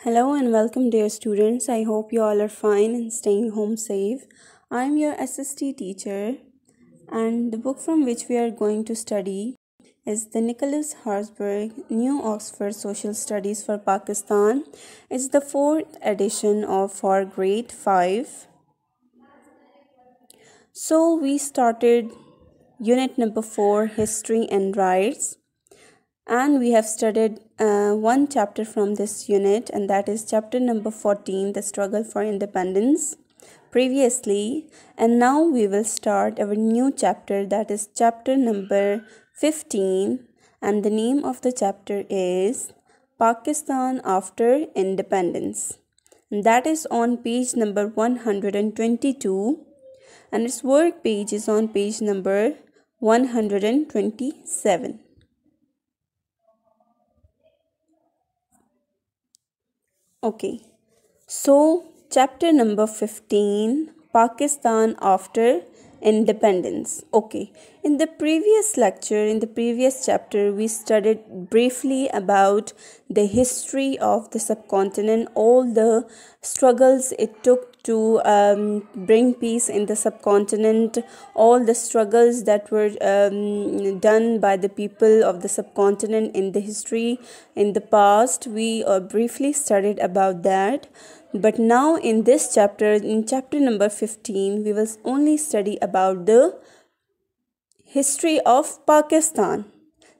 Hello and welcome, dear students. I hope you all are fine and staying home safe. I am your SST teacher, and the book from which we are going to study is the Nicholas Harsberg New Oxford Social Studies for Pakistan. It's the fourth edition for grade 5. So we started unit number 4, History and Rights. And we have studied one chapter from this unit, and that is chapter number 14, The Struggle for Independence, previously. And now we will start our new chapter, that is chapter number 15. And the name of the chapter is Pakistan After Independence. And that is on page number 122. And its work page is on page number 127. Okay, so chapter number 15, Pakistan After Independence. Okay, in the previous lecture, in the previous chapter, we studied briefly about the history of the subcontinent, all the struggles it took to bring peace in the subcontinent, all the struggles that were done by the people of the subcontinent in the history in the past. We briefly studied about that. But now in this chapter, in chapter number 15, we will only study about the history of Pakistan,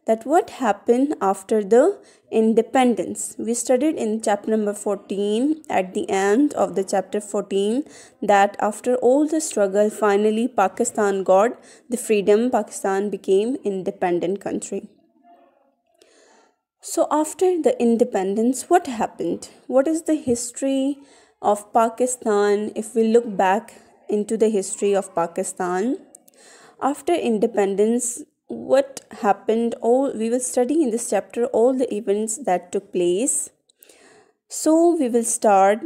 that what happened after the independence. We studied in chapter number 14, at the end of the chapter 14, that after all the struggle, finally Pakistan got the freedom. Pakistan became independent country. So after the independence, what happened? What is the history of Pakistan if we look back into the history of Pakistan? After independence, what happened? We will study in this chapter all the events that took place. So we will start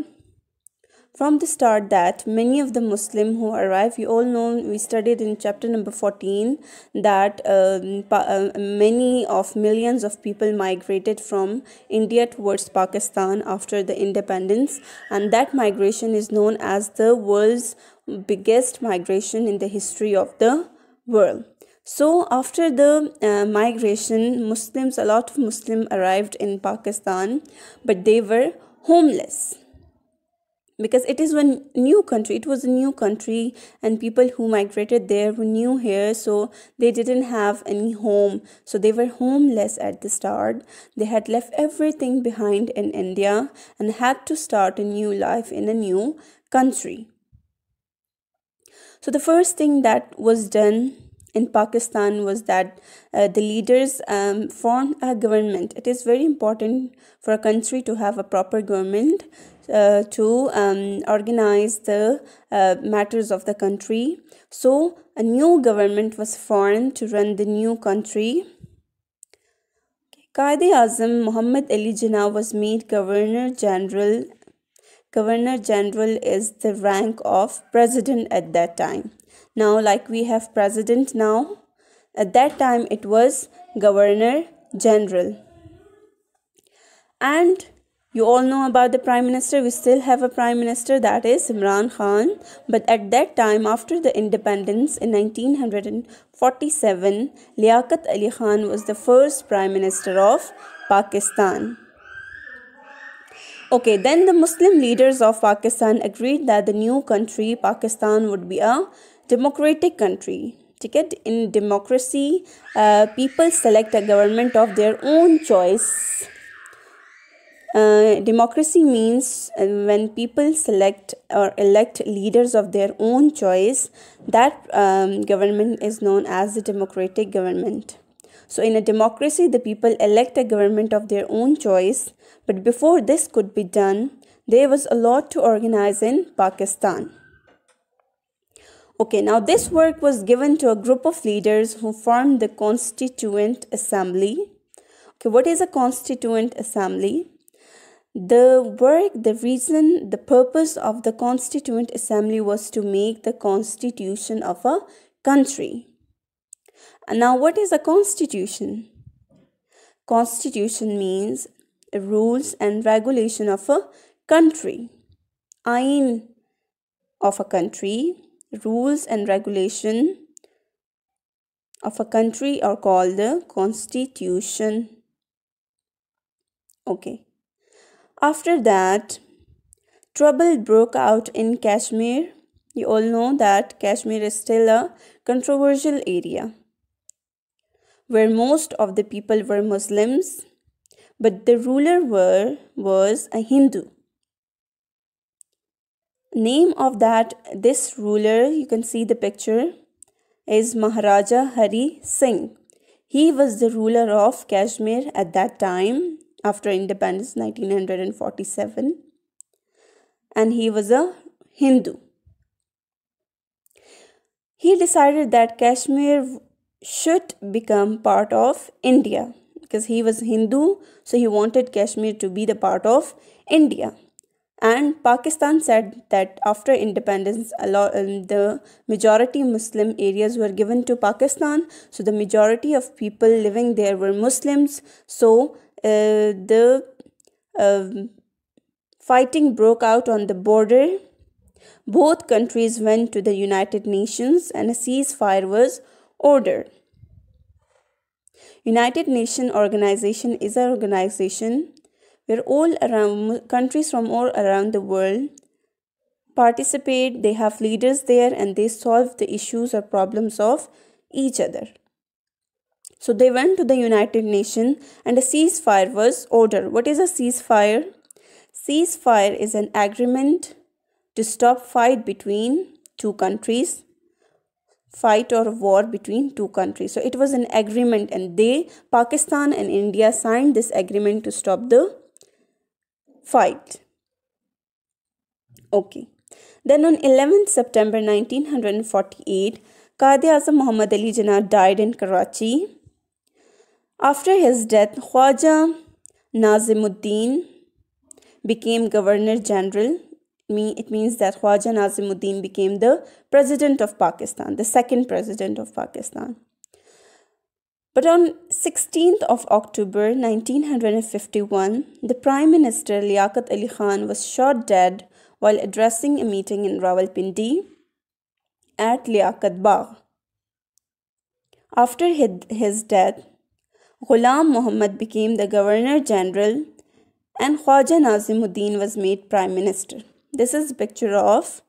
from the start that many of the Muslim who arrived, we all know, we studied in chapter number 14 that many of millions of people migrated from India towards Pakistan after the independence, and that migration is known as the world's biggest migration in the history of the world. So after the migration, a lot of Muslims arrived in Pakistan, but they were homeless. Because it was a new country, and people who migrated there were new here, so they didn't have any home, so they were homeless at the start. They had left everything behind in India and had to start a new life in a new country. So the first thing that was done in Pakistan was that the leaders formed a government. It is very important for a country to have a proper government to organize the matters of the country. So a new government was formed to run the new country. Quaid-e-Azam Muhammad Ali Jinnah was made Governor General. Governor General is the rank of president at that time. Now, like we have president now, at that time it was Governor General. And you all know about the Prime Minister. We still have a Prime Minister, that is Imran Khan. But at that time, after the independence in 1947, Liaquat Ali Khan was the first Prime Minister of Pakistan. Okay, then the Muslim leaders of Pakistan agreed that the new country, Pakistan, would be a democratic country. In democracy, people select a government of their own choice. Democracy means when people select or elect leaders of their own choice, that government is known as the democratic government. So in a democracy, the people elect a government of their own choice. But before this could be done, there was a lot to organize in Pakistan. Okay, now this work was given to a group of leaders who formed the Constituent Assembly. Okay, what is a Constituent Assembly? The purpose of the Constituent Assembly was to make the constitution of a country. And now what is a constitution? Constitution means rules and regulation of a country. Ain of a country, rules and regulation of a country are called the constitution. Okay. After that, trouble broke out in Kashmir. You all know that Kashmir is still a controversial area where most of the people were Muslims, but the ruler was a Hindu. Name of this ruler, you can see the picture, is Maharaja Hari Singh. He was the ruler of Kashmir at that time after independence 1947, and he was a Hindu. He decided that Kashmir should become part of India because he was Hindu, so he wanted Kashmir to be the part of India. And Pakistan said that after independence, the majority Muslim areas were given to Pakistan, so the majority of people living there were Muslims. So the fighting broke out on the border. Both countries went to the United Nations and a ceasefire was ordered. United Nations organization is an organization where countries from all around the world participate. They have leaders there and they solve the issues or problems of each other. So they went to the United Nations and a ceasefire was ordered. What is a ceasefire? Ceasefire is an agreement to stop fight between two countries, fight or war between two countries. So it was an agreement, and Pakistan and India signed this agreement to stop the fight. Okay. Then on 11th September 1948, Quaid-e-Azam Muhammad Ali Jinnah died in Karachi. After his death, Khwaja Nazimuddin became Governor General. It means that Khwaja Nazimuddin became the President of Pakistan, the second President of Pakistan. But on 16th of October 1951, the Prime Minister Liaquat Ali Khan was shot dead while addressing a meeting in Rawalpindi at Liaquat Bagh. After his death, Ghulam Muhammad became the Governor General and Khwaja Nazimuddin was made Prime Minister. This is a picture of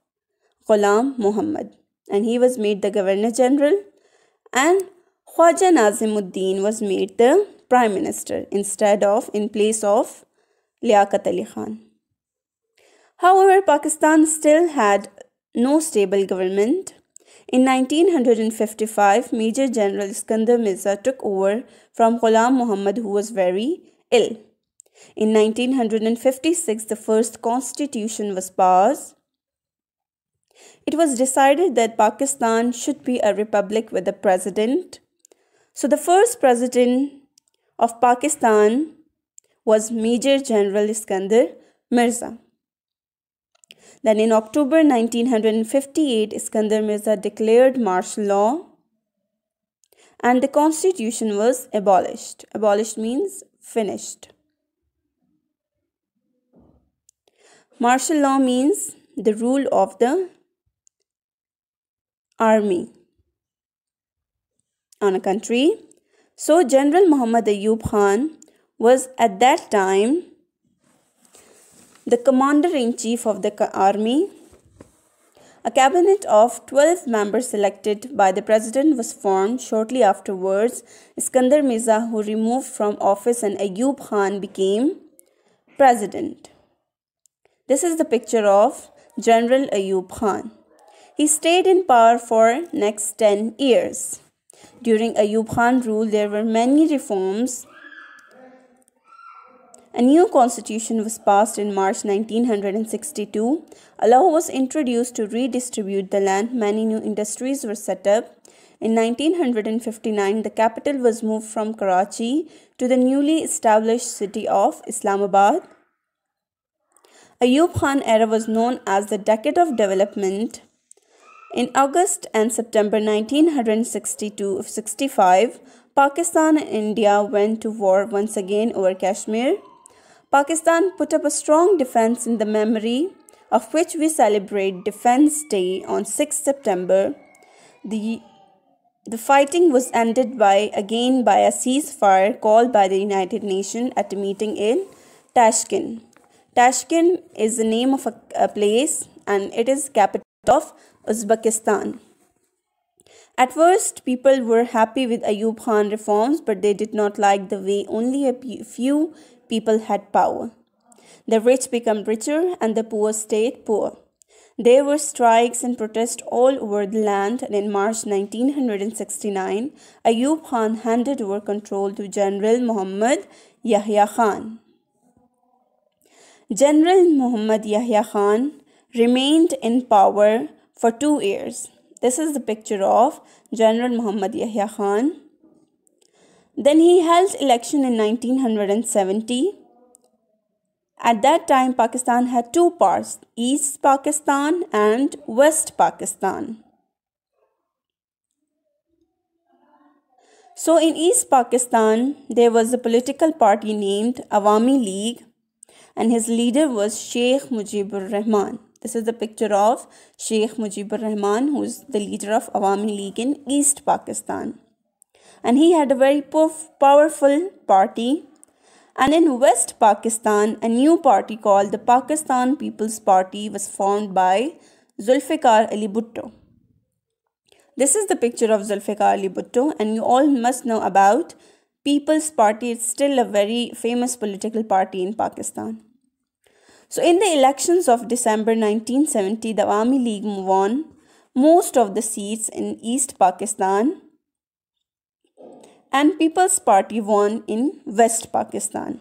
Ghulam Muhammad, and he was made the Governor General, and Khwaja Nazimuddin was made the Prime Minister in place of Liaquat Ali Khan. However, Pakistan still had no stable government. In 1955, Major General Iskandar Mirza took over from Ghulam Muhammad, who was very ill. In 1956, the first constitution was passed. It was decided that Pakistan should be a republic with a president. So the first president of Pakistan was Major General Iskandar Mirza. Then in October 1958, Iskandar Mirza declared martial law and the constitution was abolished. Abolished means finished. Martial law means the rule of the army on a country. So General Muhammad Ayub Khan was at that time the commander-in-chief of the army. A cabinet of 12 members selected by the president was formed shortly afterwards. Iskandar Mirza, who removed from office, and Ayub Khan became president. This is the picture of General Ayub Khan. He stayed in power for next 10 years. During Ayub Khan's rule, there were many reforms. A new constitution was passed in March 1962. A law was introduced to redistribute the land. Many new industries were set up. In 1959, the capital was moved from Karachi to the newly established city of Islamabad. Ayub Khan era was known as the Decade of Development. In August and September 1965, Pakistan and India went to war once again over Kashmir. Pakistan put up a strong defense in the memory of which we celebrate Defense Day on 6 September. The fighting was ended by a ceasefire called by the United Nations at a meeting in Tashkent. Tashkent is the name of a place and it is capital of Uzbekistan. At first, people were happy with Ayub Khan reforms, but they did not like the way only a few people had power. The rich became richer and the poor stayed poor. There were strikes and protests all over the land, and in March 1969, Ayub Khan handed over control to General Muhammad Yahya Khan. General Muhammad Yahya Khan remained in power for 2 years. This is the picture of General Muhammad Yahya Khan. Then he held election in 1970. At that time, Pakistan had 2 parts, East Pakistan and West Pakistan. So in East Pakistan, there was a political party named Awami League, and his leader was Sheikh Mujibur Rahman. This is the picture of Sheikh Mujibur Rahman, who is the leader of Awami League in East Pakistan. And he had a very powerful party. And in West Pakistan, a new party called the Pakistan People's Party was formed by Zulfikar Ali Bhutto. This is the picture of Zulfikar Ali Bhutto, and you all must know about People's Party. It's still a very famous political party in Pakistan. So in the elections of December 1970, the Awami League won most of the seats in East Pakistan, and People's Party won in West Pakistan.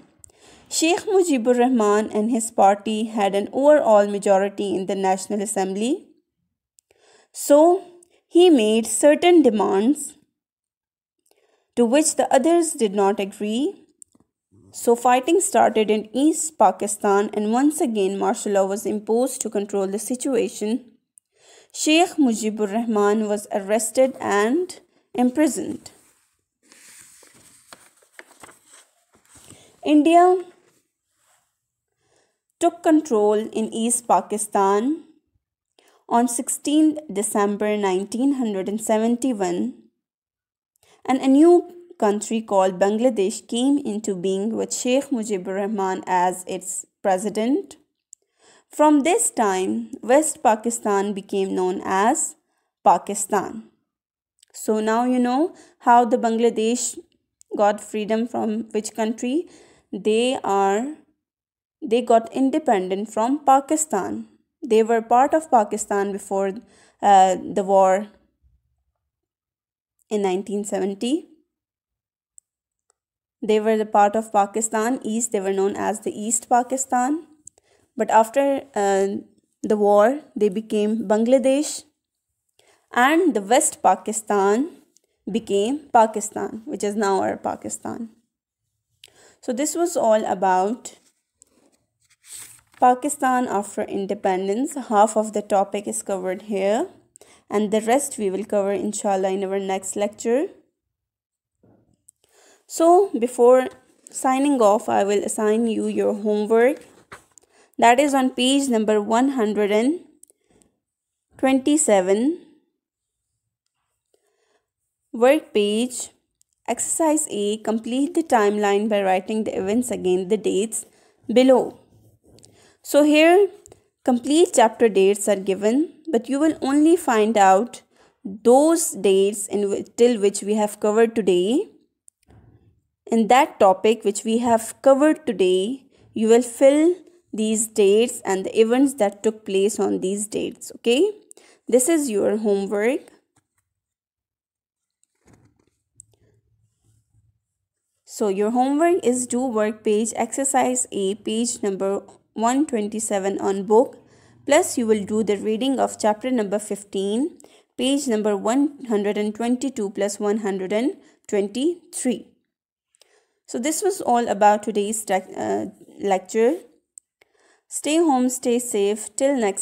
Sheikh Mujibur Rahman and his party had an overall majority in the National Assembly. So he made certain demands to which the others did not agree. So fighting started in East Pakistan, and once again martial law was imposed to control the situation. Sheikh Mujibur Rahman was arrested and imprisoned. India took control in East Pakistan on 16 December 1971, and a new country called Bangladesh came into being with Sheikh Mujibur Rahman as its president. From this time, West Pakistan became known as Pakistan. So now you know how the Bangladesh got freedom from which country. They got independent from Pakistan. They were part of Pakistan before the war in 1970. They were the part of Pakistan East. They were known as the East Pakistan. But after the war, they became Bangladesh, and the West Pakistan became Pakistan, which is now our Pakistan. So this was all about Pakistan after independence. Half of the topic is covered here, and the rest we will cover inshallah in our next lecture. So before signing off, I will assign you your homework. That is on page number 127. Work page. Exercise A. Complete the timeline by writing the events against the dates below. So here, complete chapter dates are given, but you will only find out those dates till which we have covered today. In that topic which we have covered today, you will fill these dates and the events that took place on these dates. Okay, this is your homework. So your homework is do work page exercise A, page number 127 on book, plus you will do the reading of chapter number 15, page number 122 plus 123. So this was all about today's lecture. Stay home, stay safe. Till next